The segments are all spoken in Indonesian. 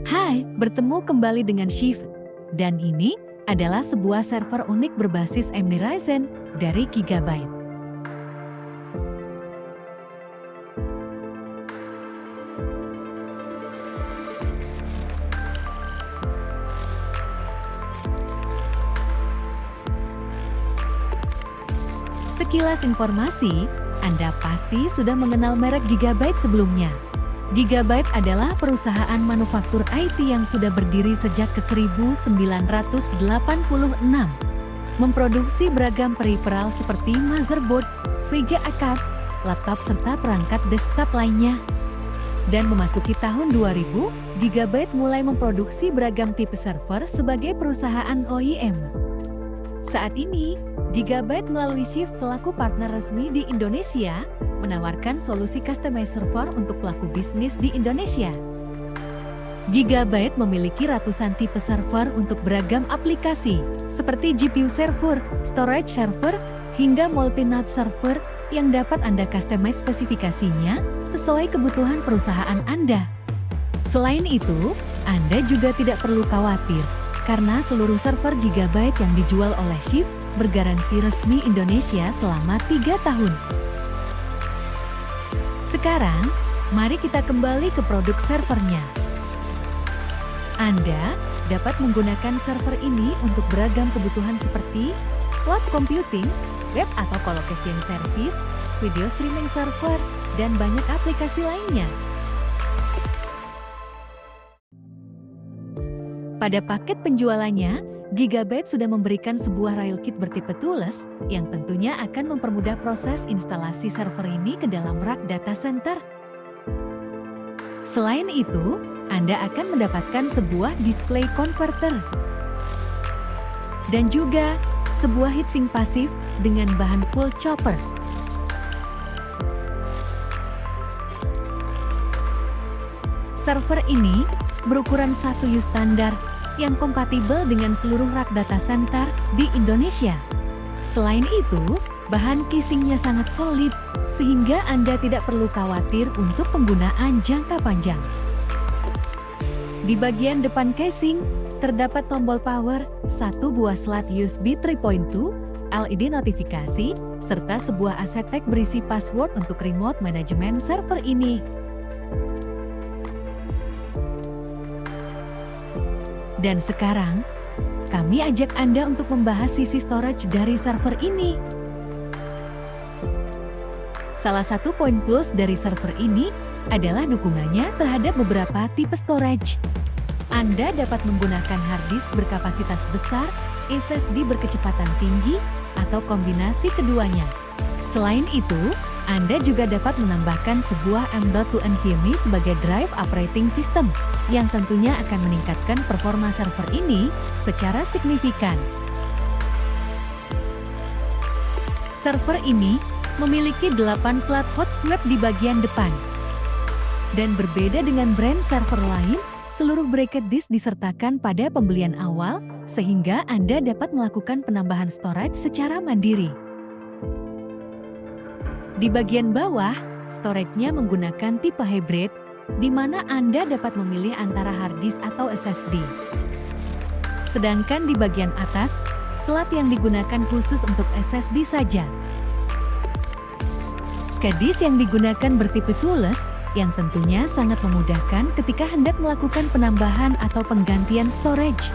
Hai, bertemu kembali dengan Shift. Dan ini adalah sebuah server unik berbasis AMD Ryzen dari Gigabyte. Sekilas informasi, Anda pasti sudah mengenal merek Gigabyte sebelumnya. Gigabyte adalah perusahaan manufaktur IT yang sudah berdiri sejak ke 1986. Memproduksi beragam peripheral seperti motherboard, VGA card, laptop serta perangkat desktop lainnya. Dan memasuki tahun 2000, Gigabyte mulai memproduksi beragam tipe server sebagai perusahaan OEM. Saat ini, Gigabyte melalui Shift selaku partner resmi di Indonesia, menawarkan solusi customized server untuk pelaku bisnis di Indonesia. Gigabyte memiliki ratusan tipe server untuk beragam aplikasi, seperti GPU server, storage server, hingga multi-node server yang dapat Anda customize spesifikasinya sesuai kebutuhan perusahaan Anda. Selain itu, Anda juga tidak perlu khawatir, karena seluruh server Gigabyte yang dijual oleh Shift bergaransi resmi Indonesia selama 3 tahun. Sekarang, mari kita kembali ke produk servernya. Anda dapat menggunakan server ini untuk beragam kebutuhan seperti cloud computing, web atau colocation service, video streaming server, dan banyak aplikasi lainnya. Pada paket penjualannya, Gigabyte sudah memberikan sebuah rail kit bertipe toolless yang tentunya akan mempermudah proses instalasi server ini ke dalam rak data center. Selain itu, Anda akan mendapatkan sebuah display converter dan juga sebuah heatsink pasif dengan bahan full copper. Server ini berukuran 1U standar yang kompatibel dengan seluruh rak data center di Indonesia. Selain itu, bahan casingnya sangat solid, sehingga Anda tidak perlu khawatir untuk penggunaan jangka panjang. Di bagian depan casing, terdapat tombol power, satu buah slot USB 3.2, LED notifikasi, serta sebuah aset tag berisi password untuk remote manajemen server ini. Dan sekarang, kami ajak Anda untuk membahas sisi storage dari server ini. Salah satu poin plus dari server ini adalah dukungannya terhadap beberapa tipe storage. Anda dapat menggunakan hard disk berkapasitas besar, SSD berkecepatan tinggi, atau kombinasi keduanya. Selain itu, Anda juga dapat menambahkan sebuah M.2 NVMe sebagai drive operating system, yang tentunya akan meningkatkan performa server ini secara signifikan. Server ini memiliki 8 slot hot swap di bagian depan. Dan berbeda dengan brand server lain, seluruh bracket disk disertakan pada pembelian awal, sehingga Anda dapat melakukan penambahan storage secara mandiri. Di bagian bawah, storage-nya menggunakan tipe hybrid, di mana Anda dapat memilih antara hard disk atau SSD. Sedangkan di bagian atas, slot yang digunakan khusus untuk SSD saja. Disk yang digunakan bertipe toolless, yang tentunya sangat memudahkan ketika hendak melakukan penambahan atau penggantian storage.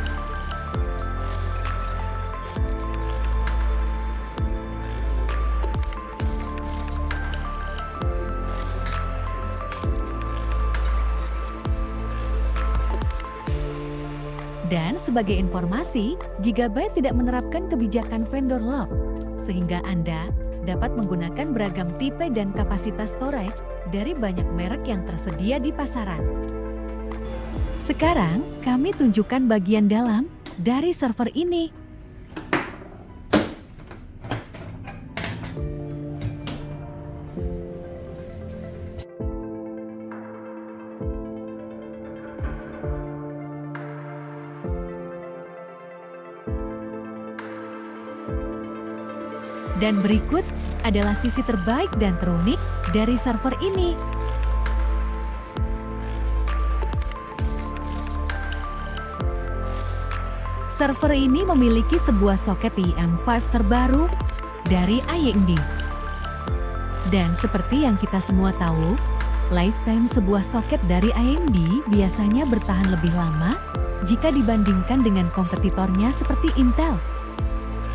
Dan sebagai informasi, Gigabyte tidak menerapkan kebijakan vendor lock, sehingga Anda dapat menggunakan beragam tipe dan kapasitas storage dari banyak merek yang tersedia di pasaran. Sekarang, kami tunjukkan bagian dalam dari server ini. Dan berikut adalah sisi terbaik dan terunik dari server ini. Server ini memiliki sebuah soket IM5 terbaru dari AMD. Dan seperti yang kita semua tahu, lifetime sebuah soket dari AMD biasanya bertahan lebih lama jika dibandingkan dengan kompetitornya seperti Intel.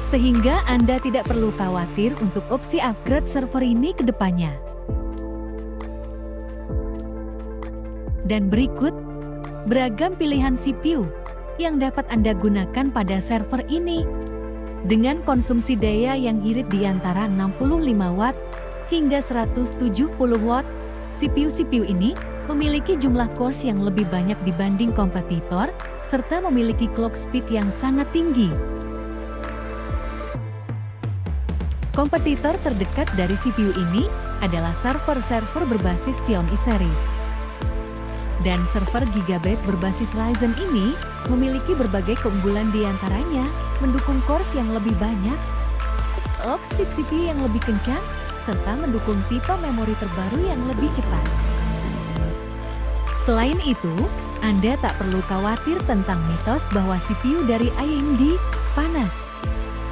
Sehingga Anda tidak perlu khawatir untuk opsi upgrade server ini ke depannya. Dan berikut, beragam pilihan CPU yang dapat Anda gunakan pada server ini. Dengan konsumsi daya yang irit di antara 65 Watt hingga 170 Watt, CPU ini memiliki jumlah cores yang lebih banyak dibanding kompetitor, serta memiliki clock speed yang sangat tinggi. Kompetitor terdekat dari CPU ini adalah server-server berbasis Xiaomi series. Dan server Gigabyte berbasis Ryzen ini memiliki berbagai keunggulan di antaranya, mendukung cores yang lebih banyak, clock speed CPU yang lebih kencang, serta mendukung tipe memori terbaru yang lebih cepat. Selain itu, Anda tak perlu khawatir tentang mitos bahwa CPU dari AMD panas.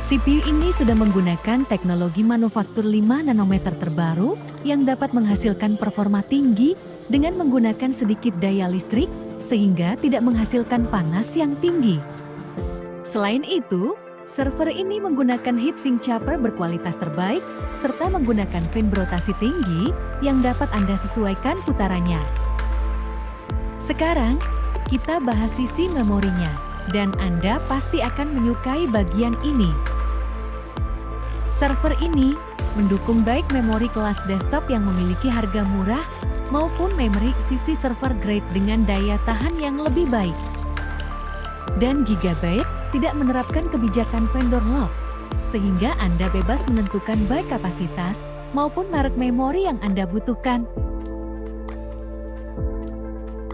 CPU ini sudah menggunakan teknologi manufaktur 5 nanometer terbaru yang dapat menghasilkan performa tinggi dengan menggunakan sedikit daya listrik sehingga tidak menghasilkan panas yang tinggi. Selain itu, server ini menggunakan heatsink chopper berkualitas terbaik serta menggunakan fan berotasi tinggi yang dapat Anda sesuaikan putarannya. Sekarang, kita bahas sisi memorinya, dan Anda pasti akan menyukai bagian ini. Server ini mendukung baik memori kelas desktop yang memiliki harga murah maupun memori sisi server grade dengan daya tahan yang lebih baik. Dan Gigabyte tidak menerapkan kebijakan vendor lock, sehingga Anda bebas menentukan baik kapasitas maupun merek memori yang Anda butuhkan.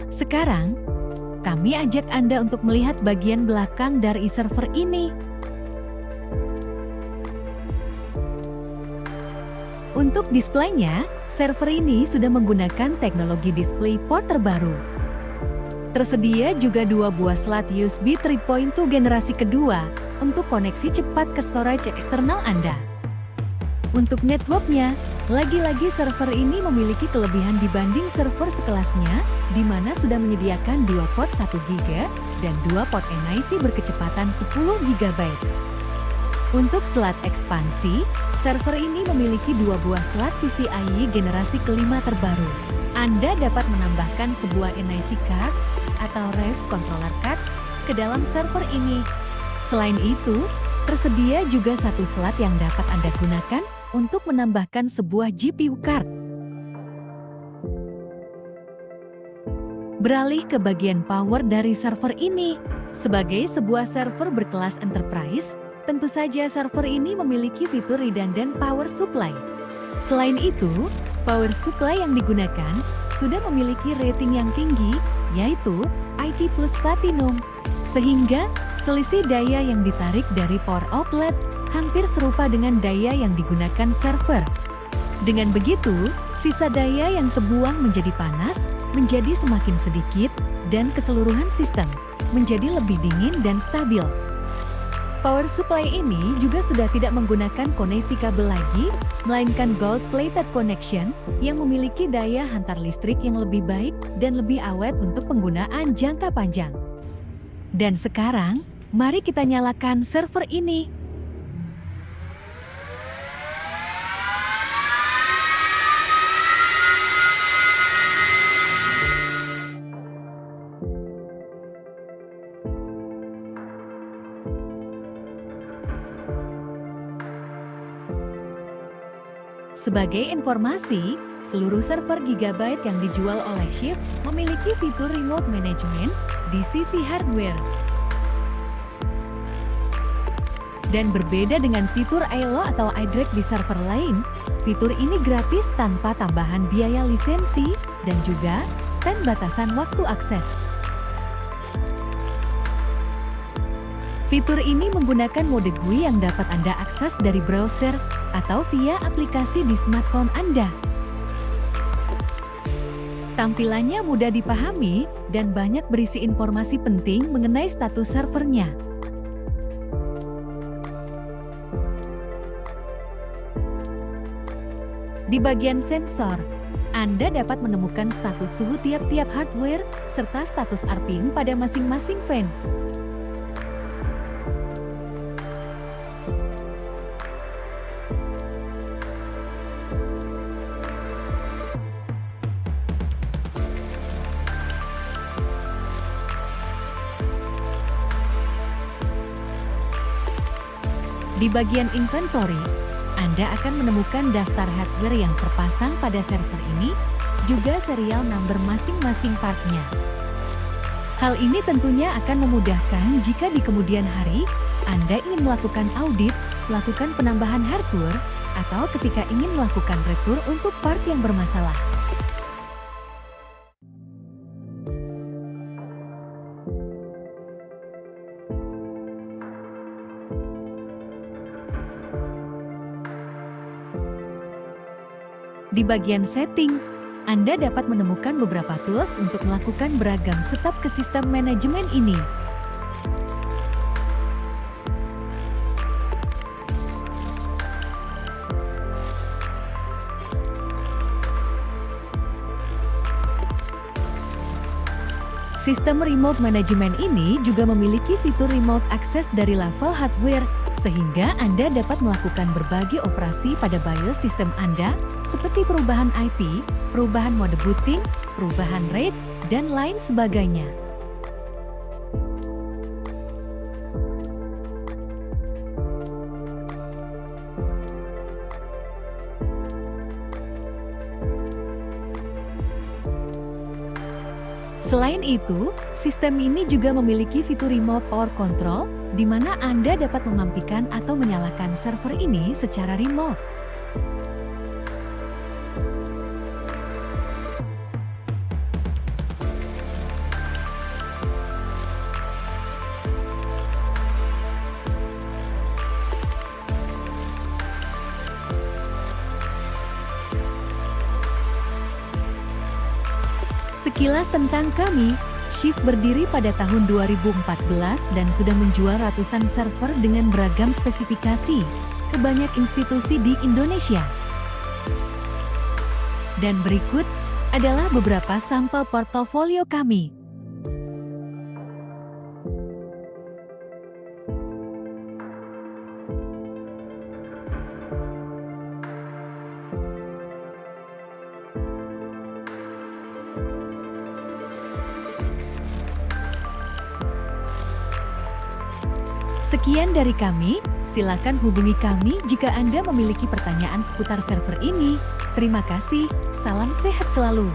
Sekarang, kami ajak Anda untuk melihat bagian belakang dari server ini. Untuk displaynya, server ini sudah menggunakan teknologi DisplayPort terbaru. Tersedia juga 2 buah slot USB 3.2 generasi kedua untuk koneksi cepat ke storage eksternal Anda. Untuk networknya, lagi-lagi server ini memiliki kelebihan dibanding server sekelasnya, di mana sudah menyediakan 2 port 1 GB dan 2 port NIC berkecepatan 10 GB. Untuk slot ekspansi, server ini memiliki 2 buah slot PCIe generasi kelima terbaru. Anda dapat menambahkan sebuah NIC card atau RES controller card ke dalam server ini. Selain itu, tersedia juga 1 slot yang dapat Anda gunakan untuk menambahkan sebuah GPU card. Beralih ke bagian power dari server ini. Sebagai sebuah server berkelas enterprise, tentu saja server ini memiliki fitur redundant power supply. Selain itu, power supply yang digunakan sudah memiliki rating yang tinggi, yaitu IT Plus Platinum, sehingga selisih daya yang ditarik dari power outlet hampir serupa dengan daya yang digunakan server. Dengan begitu, sisa daya yang terbuang menjadi panas menjadi semakin sedikit dan keseluruhan sistem menjadi lebih dingin dan stabil. Power supply ini juga sudah tidak menggunakan koneksi kabel lagi, melainkan gold-plated connection yang memiliki daya hantar listrik yang lebih baik dan lebih awet untuk penggunaan jangka panjang. Dan sekarang, mari kita nyalakan server ini. Sebagai informasi, seluruh server Gigabyte yang dijual oleh Shift memiliki fitur remote management di sisi hardware. Dan berbeda dengan fitur ILO atau iDRAC di server lain, fitur ini gratis tanpa tambahan biaya lisensi dan juga tanpa batasan waktu akses. Fitur ini menggunakan mode GUI yang dapat Anda akses dari browser atau via aplikasi di smartphone Anda. Tampilannya mudah dipahami dan banyak berisi informasi penting mengenai status servernya. Di bagian sensor, Anda dapat menemukan status suhu tiap-tiap hardware serta status RPM pada masing-masing fan. Di bagian inventory, Anda akan menemukan daftar hardware yang terpasang pada server ini, juga serial number masing-masing partnya. Hal ini tentunya akan memudahkan jika di kemudian hari Anda ingin melakukan audit, melakukan penambahan hardware, atau ketika ingin melakukan retur untuk part yang bermasalah. Di bagian setting, Anda dapat menemukan beberapa tools untuk melakukan beragam setup ke sistem manajemen ini. Sistem remote management ini juga memiliki fitur remote access dari level hardware, sehingga Anda dapat melakukan berbagai operasi pada BIOS sistem Anda, seperti perubahan IP, perubahan mode booting, perubahan RAID, dan lain sebagainya. Selain itu, sistem ini juga memiliki fitur remote power control, di mana Anda dapat mematikan atau menyalakan server ini secara remote. Sekilas tentang kami, Shift berdiri pada tahun 2014 dan sudah menjual ratusan server dengan beragam spesifikasi ke banyak institusi di Indonesia. Dan berikut adalah beberapa sampel portofolio kami. Sekian dari kami, silakan hubungi kami jika Anda memiliki pertanyaan seputar server ini. Terima kasih, salam sehat selalu.